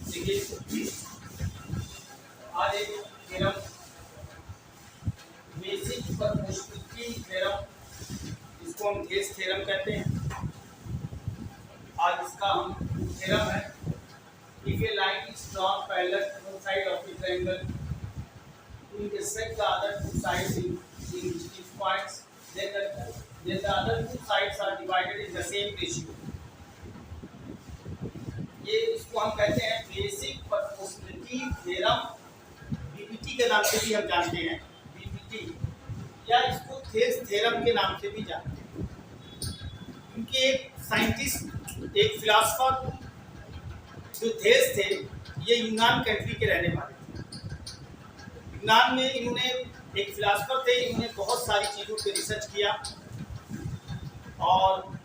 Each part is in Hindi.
देखिए आज एक थ्योरम बेसिक प्रोपोर्शनलिटी थ्योरम, इसको हम थेल्स थ्योरम कहते हैं। आज इसका हम थ्योरम है, if a line is drawn parallel to one side of the triangle to intersect the other two sides in distinct points, then the other two sides are divided in the same ratio। ये इसको हम कहते हैं बेसिक प्रोपोर्शनलिटी थ्योरम, बीपीटी के नाम से भी हम जानते हैं, बीपीटी या इसको थेल्स थ्योरम के नाम से भी जानते हैं। क्योंकि एक साइंटिस्ट, एक फिलोसोफर जो थेल्स थे, ये यूनान कंट्री के रहने वाले थे। यूनान में इन्होंने, एक फिलोसोफर थे, इन्होंने बहुत सारी चीज़ों पे रिसर्च किया। और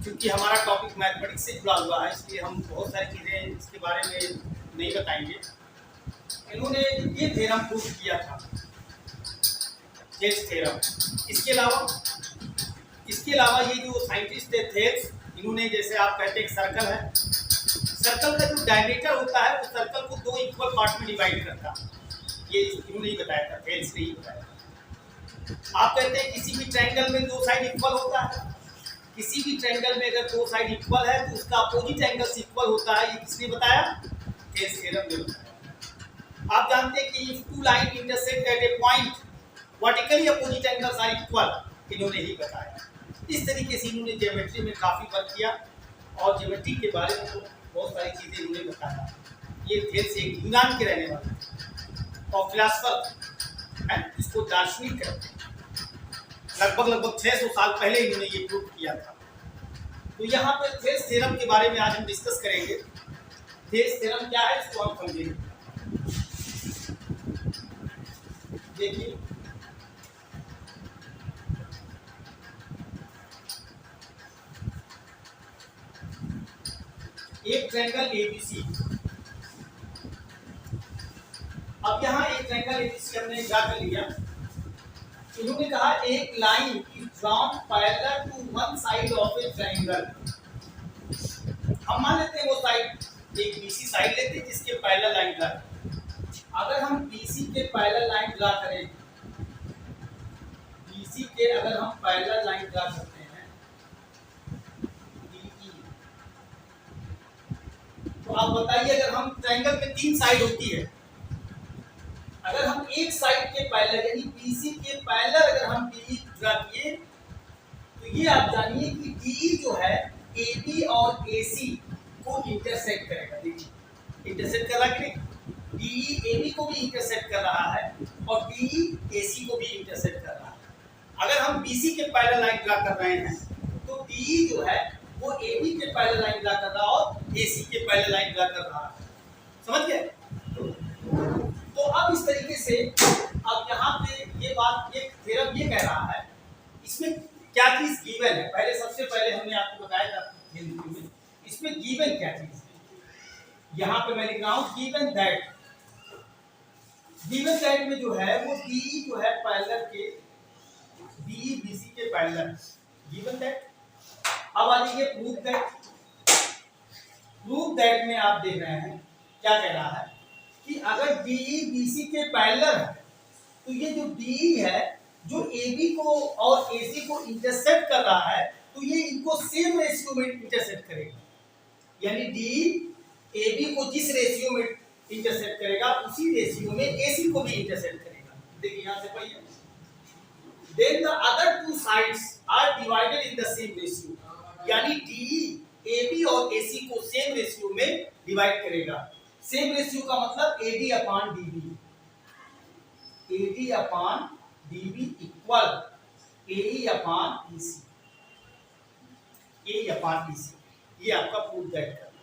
क्योंकि हमारा टॉपिक मैथमेटिक्स से जुड़ा हुआ है, इसलिए हम बहुत सारी चीज़ें इसके बारे में नहीं बताएंगे। इन्होंने ये थ्योरम प्रूव किया था, थेल्स थ्योरम। इसके अलावा ये जो साइंटिस्ट थे थेल्स, इन्होंने, जैसे आप कहते हैं एक सर्कल है, सर्कल का जो डायमीटर होता है, उस सर्कल को दो इक्वल पार्ट में डिवाइड करता है। ये इन्होंने ही बताया था, थेल्स ने ही बताया था। आप कहते हैं किसी भी ट्रायंगल में दो साइड इक्वल होता है, किसी भी ट्रायंगल में अगर दो साइड इक्वल है तो उसका अपोजिट एंगल से इक्वल होता है। ये किसने बताया? थेल्स थ्योरम ने बताया। आप जानते हैं कि if two line intersect at a point vertically opposite angles are equal, इन्होंने ही बताया। इस तरीके से इन्होंने ज्योमेट्री में काफ़ी वर्क किया और ज्योमेट्री के बारे में तो बहुत सारी चीज़ें इन्होंने बताया। ये थेल्स एक यूनान के रहने वाले और फिलोसोफर है, इसको दार्शनिक कहते हैं। लगभग 600 साल पहले इन्होंने ये प्रूव किया था। तो यहाँ पे थेल्स थ्योरम के बारे में आज हम डिस्कस करेंगे। थेल्स थ्योरम क्या है, इसको हम समझेंगे। देखिए, एक ट्रायंगल एबीसी, अब यहाँ एक ट्रायंगल एबीसी हमने ड्रा कर लिया। इन्होंने कहा एक line is drawn parallel to one side of a triangle. हम मान लेते हैं वो साइड एक बीसी साइड लेते हैं जिसके पैरेलल लाइन ड्रा करें। अगर हम बीसी के पैरेलल लाइन ड्रा करें, बीसी के अगर हम पैरेलल लाइन ड्रा करते हैं बीई, तो आप बताइए, अगर हम ट्रायंगल में तीन साइड होती है, अगर हम एक साइड के पैरेलल यानी बीसी के पैरेलल अगर हम बीई ड्रा किए, तो ये आप जानिए कि बीई जो है एबी और एसी को इंटरसेक्ट करेगा। देखिए इंटरसेक्ट कर रहा है कि नहीं, बीई एबी को भी इंटरसेक्ट कर रहा है और बीई एसी को भी इंटरसेक्ट कर रहा है। अगर हम बीसी के पैरेलल लाइन ड्रा कर रहे हैं तो बीई जो है वो एबी के पैरेलल लाइन ड्रा कर रहा है और एसी के पैरेलल लाइन ड्रा कर रहा है। समझ गए? तो अब इस तरीके से अब यहाँ पे ये बात, ये थ्योरम ये कह रहा है, इसमें क्या चीज गिवन है। पहले सबसे पहले हमने आपको बताया था हिंदी में, इसमें गिवन क्या चीज है। यहाँ पे मैं लिख रहा हूँ गिवन दैट। गिवन दैट में जो है वो बीई जो है पैरेलल के, बीई बीसी के पैरेलल, गिवन दैट। अब आ जाइए प्रूफ दैट। प्रूफ दैट में आप देख रहे हैं क्या कह रहा है कि अगर बीई बीसी के पैरेलल है तो ये जो बीई है जो एबी को और एसी को इंटरसेक्ट कर रहा है, तो ये इनको सेम रेशियो में इंटरसेक्ट करेगा। यानी डी एबी को जिस रेशियो में इंटरसेक्ट करेगा उसी रेशियो में एसी को भी इंटरसेक्ट करेगा। देखिए यहां से पढ़िए, then the other two sides are divided in the same ratio. यानी डी एबी और एसी को सेम रेशियो में डिवाइड करेगा। सेम रेशियो का मतलब AD upon DB, AD upon DB equal AE upon EC, AE upon EC। ये आपका प्रूफ दैट करना।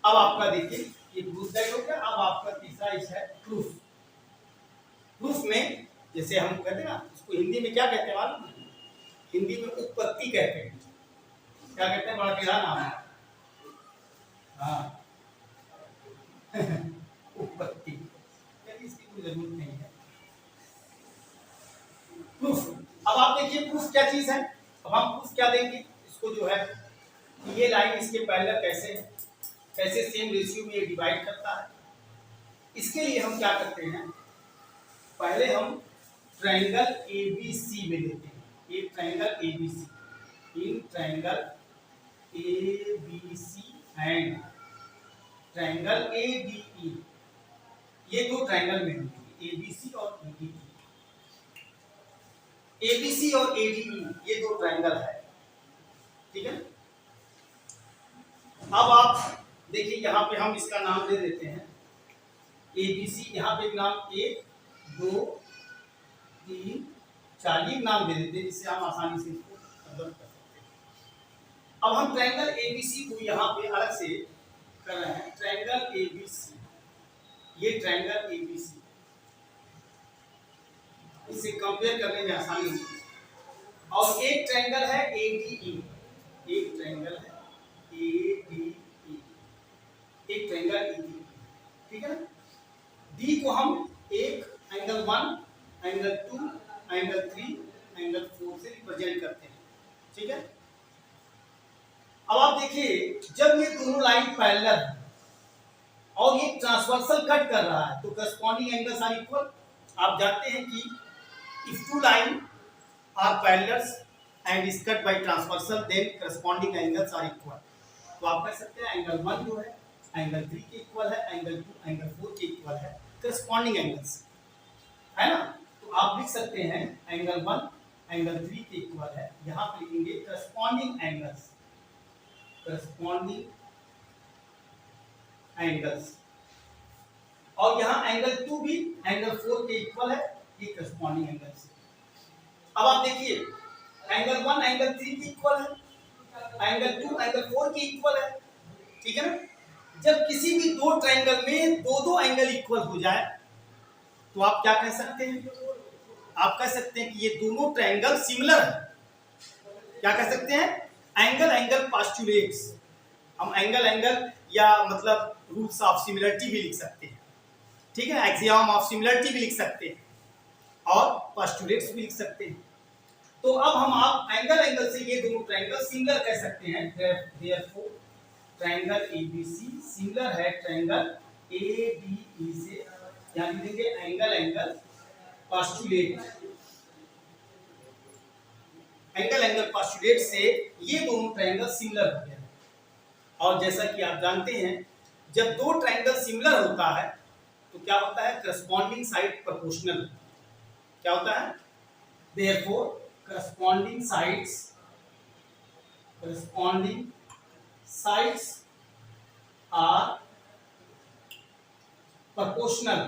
अब आपका देखिए ये प्रूफ दैट हो गया। अब आपका तीसरा इस है प्रूफ। प्रूफ में जैसे हम कहते हैं ना, इसको हिंदी में क्या कहते हैं मालूम है? हिंदी में उत्पत्ति कहते हैं। क्या कहते हैं? बड़ा टेढ़ा नाम है। हाँ उत्पत्ति, इसकी कोई जरूरत नहीं है। प्रूफ। अब आप देखिए प्रूफ क्या चीज है। अब हम प्रूफ क्या देंगे इसको, जो है ये लाइन इसके पैरेलल कैसे है, कैसे सेम रेशियो में ये डिवाइड करता है। इसके लिए हम क्या करते हैं, पहले हम ट्रायंगल ABC में लेते हैं। ये triangle ABC, in triangle ABC and triangle ADE, ये दो ट्रायंगल में होंगे, ABC और ADE। ABC और ADE ये दो ट्रायंगल है, ठीक है। अब आप देखिए यहाँ पे हम इसका नाम दे देते हैं ABC, यहाँ पे नाम 1 2 3 4 ये नाम दे देते हैं, जिससे हम आसानी से इसको अदर कर सकते हैं। अब हम ट्रायंगल ABC को यहाँ पे अलग से कर रहे हैं, ट्रायंगल ABC, ये ट्रायंगल ABC, इसे कंपेयर करने में आसानी होगी। और एक ट्रायंगल है ADE, एक ट्रायंगल है ADE, एक ट्रायंगल ADE, ठीक है ना। डी को हम एक एंगल 1, एंगल 2, एंगल 3, एंगल 4 से रिप्रेजेंट करते हैं, ठीक है। अब आप देखिए, जब ये दोनों लाइन पैरेलल है और ये ट्रांसवर्सल कट कर रहा है तो करस्पॉन्डिंग एंगल्स आर इक्वल। आप जानते हैं कि if two line are parallel and is cut by transversal then corresponding angles are equal. तो आप कह सकते हैं एंगल 1 जो है एंगल 3 के इक्वल है, एंगल 2 एंगल 4 के इक्वल है, करस्पॉन्डिंग एंगल्स, है ना। तो आप लिख सकते हैं एंगल 1 एंगल 3 के इक्वल है, यहाँ पे लिखेंगे करस्पॉन्डिंग एंगल्स, करस्पॉन्डिंग एंगल्स, और यहाँ एंगल 2 भी एंगल 4 के इक्वल है, ये करस्पॉन्डिंग एंगल्स। अब आप देखिए एंगल 1 एंगल 3 के इक्वल है, एंगल 2 एंगल 4 के इक्वल है, ठीक है ना। जब किसी भी दो ट्रायंगल में दो एंगल इक्वल हो जाए तो आप क्या कह सकते हैं, आप कह सकते हैं कि ये दोनों ट्रायंगल सिमिलर है। क्या कह सकते हैं, एंगल एंगल पोस्टुलेट्स। हम एंगल एंगल या मतलब रूल्स ऑफ सिमिलरिटी भी लिख सकते हैं, ठीक है, एक्सियम ऑफ सिमिलरिटी भी लिख सकते हैं और पोस्टुलेट्स भी लिख सकते हैं। तो अब हम आप एंगल एंगल से ये दोनों ट्रायंगल सिमिलर कह सकते हैं। देयरफॉर ट्रायंगल ABC सिमिलर है ट्रायंगल ADE से, यहाँ लिख देंगे angle angle postulate, angle angle postulate से ये दोनों ट्रायंगल सिमिलर हो गया। और जैसा कि आप जानते हैं जब दो ट्रायंगल सिमिलर होता है तो क्या होता है, करस्पॉन्डिंग साइड प्रोपोर्शनल। क्या होता है, therefore corresponding sides are proportional,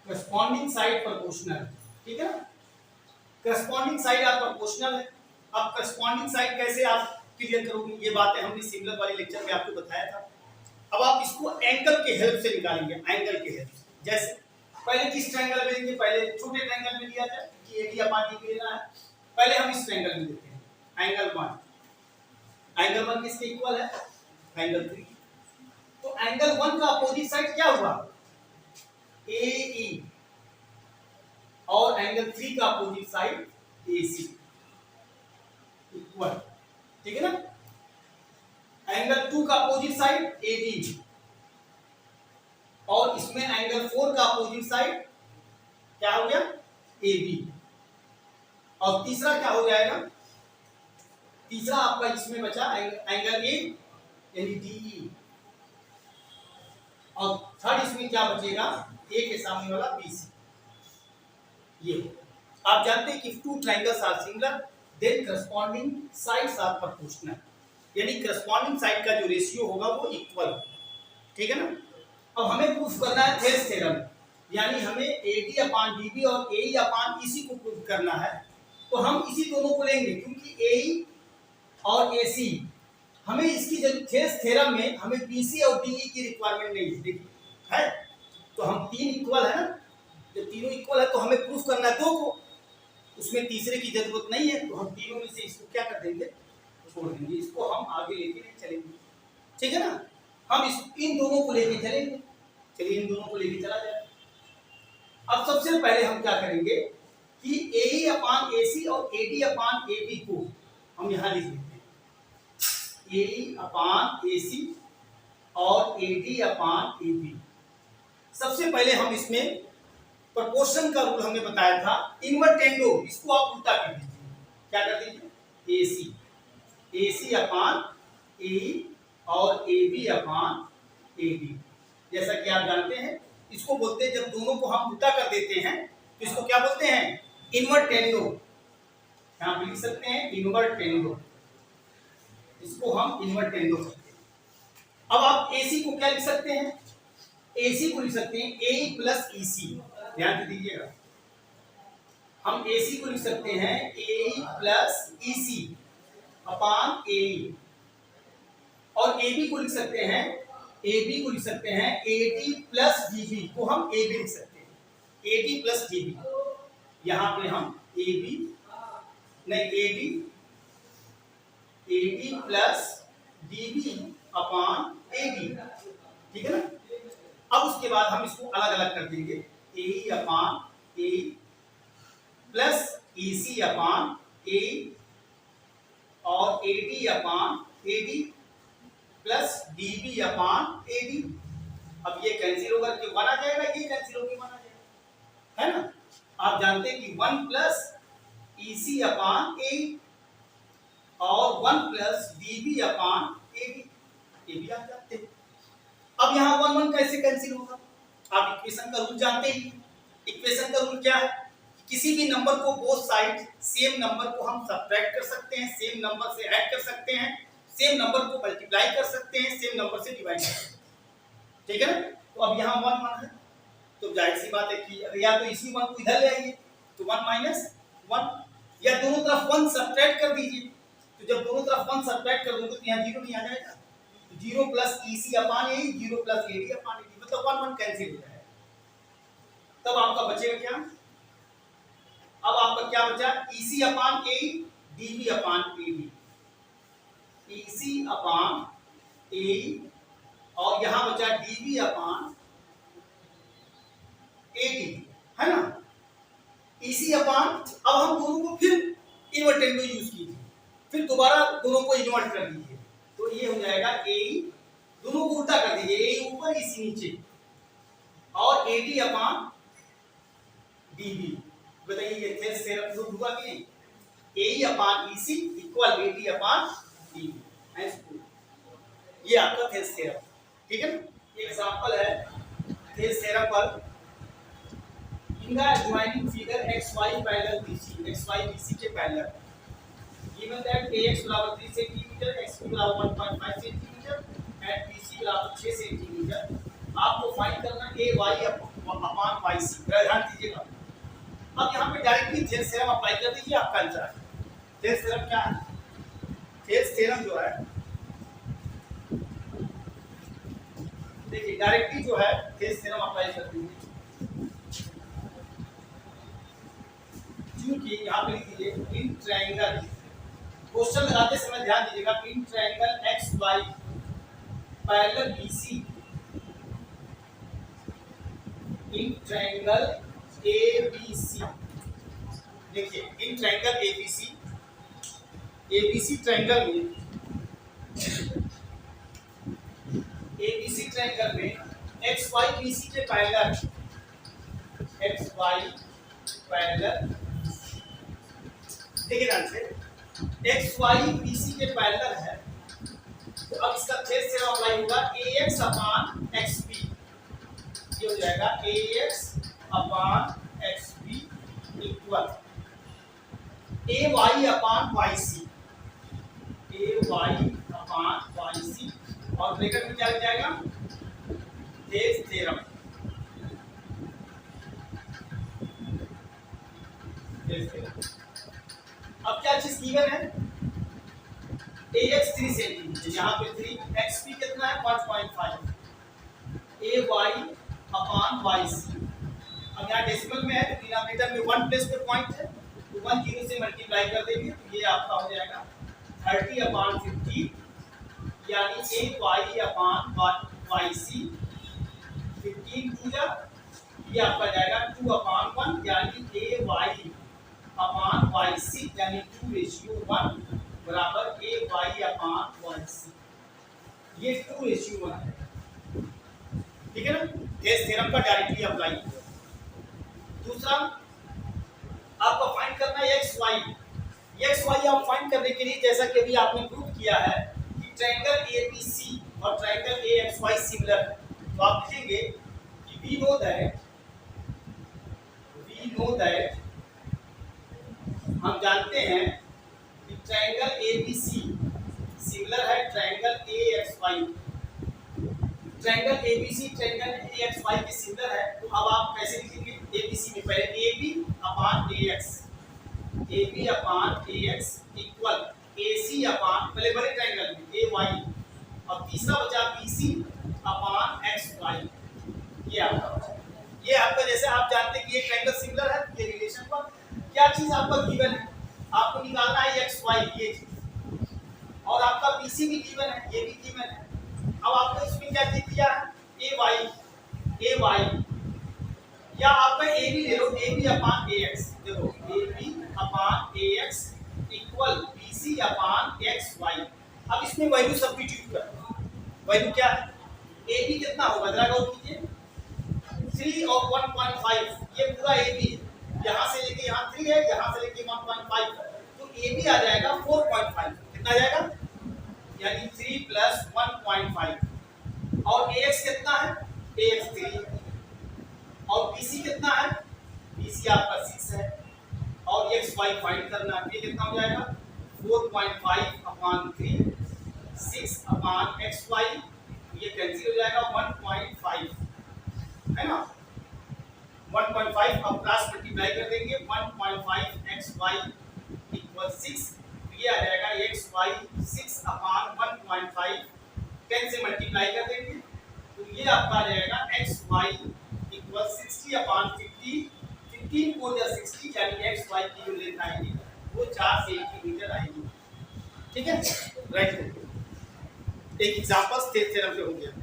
corresponding side proportional, ठीक है ना। करस्पॉन्डिंग साइड आर प्रोपोर्शनल है। अब करस्पॉन्डिंग साइड कैसे आप क्लियर करोगे, ये बातें हमने सिमिलर वाले लेक्चर में आपको बताया था। अब आप इसको एंगल के हेल्प से निकालेंगे, एंगल के हेल्प से। जैसे पहले किस ट्रायंगल में लेंगे, पहले छोटे ट्रायंगल में लिया जाए कि AD अपान D लेना है, पहले हम इस ट्रायंगल में लेते हैं एंगल 1, एंगल 1 किसके इक्वल है, एंगल 3। तो एंगल 1 का अपोजिट साइड क्या हुआ, AE, और एंगल 3 का अपोजिट साइड AC इक्वल, ठीक है ना। एंगल 2 का अपोजिट साइड AD, और इसमें एंगल 4 का अपोजिट साइड क्या हो गया, AB, और तीसरा क्या हो जाएगा, तीसरा आपका इसमें बचा एंगल A यानी DE, और थर्ड इसमें क्या बचेगा, A के सामने वाला BC। ये आप जानते हैं कि two triangles are similar then corresponding sides are proportional, यानी करस्पॉन्डिंग साइड का जो रेशियो होगा वो इक्वल, ठीक है ना। अब हमें प्रूफ करना है थेल्स थ्योरम, यानी हमें AD अपान DB और AE अपान EC को प्रूफ करना है। तो हम इसी दोनों को लेंगे क्योंकि AE और AC हमें इसकी थेल्स थ्योरम में हमें BC और DE की रिक्वायरमेंट नहीं है, तो हम तीन इक्वल है ना, जब तीनों इक्वल है तो हमें प्रूफ करना है दो को, उसमें तीसरे की जरूरत नहीं है। तो हम तीनों में से इसको क्या कर देंगे, छोड़ देंगे, इसको हम आगे लेके नहीं चलेंगे, ठीक है ना। हम इन दोनों को लेके चलेंगे, चलिए इन दोनों को लेके चला जाए। अब सबसे पहले हम क्या करेंगे कि AE अपान AC और AD अपान AB को हम यहाँ लिख देते हैं, AE अपान AC और AD अपान AB। सबसे पहले हम इसमें प्रोपोर्शन का रूल हमने बताया था, इनवर्टेंडो, इसको आप उल्टा कर दीजिए। क्या कर दीजिए? AC अपान AE और AB अपान AD। जैसा कि आप जानते हैं, इसको बोलते हैं, जब दोनों को हम उल्टा कर देते हैं तो इसको क्या बोलते हैं? इनवर्टेंडो। यहाँ पे लिख सकते हैं इनवर्टेंडो, इसको हम इनवर्टेंडो कहते हैं। अब आप AC को क्या लिख सकते हैं? AC को लिख सकते हैं AE प्लस EC। ध्यान दीजिएगा, हम AC को लिख सकते हैं AE प्लस EC अपान AE, और AB को लिख सकते हैं AD प्लस DB को हम AB लिख सकते हैं, AD प्लस DB। यहाँ पे हम AD प्लस DB अपान AD, ठीक है ना। अब उसके बाद हम इसको अलग अलग कर देंगे, AE अपान AE प्लस EC अपान AE और AD अपान AD प्लस DB अपान AD। अब ये कैंसिल होकर के 1 आ जाएगा, ये कैंसिल होकर 1 आ जाएगा, है ना। आप जानते हैं कि 1 प्लस EC अपान AE और 1 प्लस DB अपान AD, ये भी आप जानते हैं। अब यहाँ 1 1 कैसे कैंसिल होगा? आप इक्वेशन का रूल जानते ही। इक्वेशन का रूल क्या है? किसी भी नंबर को बोथ साइड सेम नंबर को हम सब्ट्रैक्ट कर सकते हैं, सेम नंबर से ऐड कर सकते हैं, सेम नंबर को मल्टीप्लाई कर सकते हैं, सेम नंबर से डिवाइड कर सकते हैं, ठीक है ना। तो अब यहाँ 1 1 है, तो जाहिर सी बात है कि या तो इसी 1 को इधर ले आइए, तो 1 माइनस 1, या दोनों तरफ 1 सब्ट्रैक्ट कर दीजिए। तो जब दोनों तरफ 1 सब्ट्रैक्ट कर दोगे तो यहाँ 0 नहीं आ जाएगा, 0 प्लस EC अपान AE, 0 प्लस AD अपान AD, मतलब 1 1 कैंसिल हो जाएगा। तब आपका बचेगा क्या? अब आपका क्या बचा? EC अपान AE, DB अपान AD, EC अपान AE और यहां बचा DB अपान AD, है ना। EC अपान, अब हम दोनों को फिर इनवर्टेंडो यूज कीजिए, फिर दोबारा दोनों को इन्वर्ट कर दीजिए, तो ये हो जाएगा AE, दोनों को उल्टा कर दीजिए, AE ऊपर EC नीचे, और AD अपान DB। बताइए ये थेस थ्योरम प्रूव हुआ कि नहीं? AE अपान EC इक्वल AD अपान DB, ये आपका थेस थ्योरम, ठीक है। एग्जांपल है थेस थ्योरम पर, in the adjoining figure XY parallel BC, XY BC के पैरेलल, given that AX बराबर 3 सेंटीमीटर, XB बराबर 1.5 सेंटीमीटर एंड BC बराबर 6 सेंटीमीटर, आपको फाइंड करना AY अपान YC। ध्यान दीजिएगा, अब यहाँ पे डायरेक्टली थेस थ्योरम अप्लाई कर दीजिए, आपका आंसर है। थेस थ्योरम क्या है? थेस थ्योरम जो है, देखिए डायरेक्टली जो है थेस थ्योरम अप्लाई कर दीजिए, क्योंकि यहाँ पे लिख दीजिए इन ट्रायंगल, क्वेश्चन लगाते समय ध्यान दीजिएगा, in triangle XY parallel BC, in triangle ABC, देखिए इन ट्रायंगल ABC ट्रायंगल में, ABC ट्रायंगल में XY BC के पैरेलल, XY पैरेलल, देखिए ध्यान से, XY BC के पैरेलल है, तो अब इसका थेस थ्योरम अप्लाई होगा, AX अपान XB, ये हो जाएगा AX अपान XB इक्वल AY अपान YC, AY अपान YC, और ब्रैकेट में क्या लग जाएगा? थेस थ्योरम। अब क्या चीज गिवन है? AX 3 सेंटीमीटर, यहाँ पे 3, XB कितना है? 1.5, AY अपान YC। अब यहाँ डेसिमल में है तो डिनोमिनेटर में 1 प्लेस पे पॉइंट है, तो 1 0 से मल्टीप्लाई कर देंगे तो ये आपका हो जाएगा 30 अपान 50, यानी AY अपान YC, 15 पूजा, ये आपका जाएगा 2 अपान 1, यानी AY अपान YC, यानी 2:1 बराबर AY अपान YC, ये 2:1 है। ठीक है ना, थेल्स थ्योरम का डायरेक्टली अप्लाई हुआ। दूसरा आपको फाइंड करना है एक्स वाई आप फाइंड करने के लिए जैसा कि अभी आपने प्रूव किया है कि ट्रायंगल एबीसी और ट्रायंगल एएक्सवाई सिमिलर है, तो आप लिखेंगे कि वी नो दैट हम जानते हैं कि ट्रायंगल एबीसी सिमिलर है ट्रायंगल एएक्सवाई, ट्रायंगल एबीसी ट्रायंगल एएक्सवाई के सिमिलर है। तो अब आप कैसे लिखेंगे, एबीसी में पहले AB अपान AX इक्वल AC अपान पहले बड़े ट्रायंगल में AY और तीसरा बचा BC अपान XY। ये आपका जैसे आप जानते हैं कि ये ट्रायंगल सिमिलर है, ये रिलेशन पर क्या चीज आपका गिवन है, आपको निकालना है XY ये चीज, और आपका BC भी गिवन है, ये भी गिवन है। अब आपको इसमें क्या दिया है, AY या आपका AB ले लो, AB अपान AX, देखो AB अपान AX इक्वल BC अपान XY। अब इसमें वैल्यू सब्स्टिट्यूट करो, वैल्यू क्या है, AB कितना होगा जरा गौर कीजिए, 3 और 1.5, ये पूरा AB है, यहाँ से लेके यहाँ 3 है, यहाँ से लेके 1.5 है, तो AB आ जाएगा 4.5, कितना आ जाएगा, यानी 3 प्लस 1.5, और AX कितना है, AX 3, और BC कितना है, BC आपका 6 है, और XY फाइंड करना है, ये कितना हो जाएगा 4.5 अपान 3, 6 अपान XY, ये कैंसिल हो जाएगा 1.5 है ना, 1.5 अब क्रॉस मल्टीप्लाई कर देंगे, 1.5 XY इक्वल 6, ये आ जाएगा XY 6 अपान 1.5, 10 से मल्टीप्लाई कर देंगे तो ये आपका आ जाएगा XY इक्वल 60 अपान 50, 15 को 60, यानी XY की जो लेंथ आएगी वो 4 सेंटीमीटर आएगी। ठीक है, राइट, एक एग्जांपल थ्योरम पे हो गया।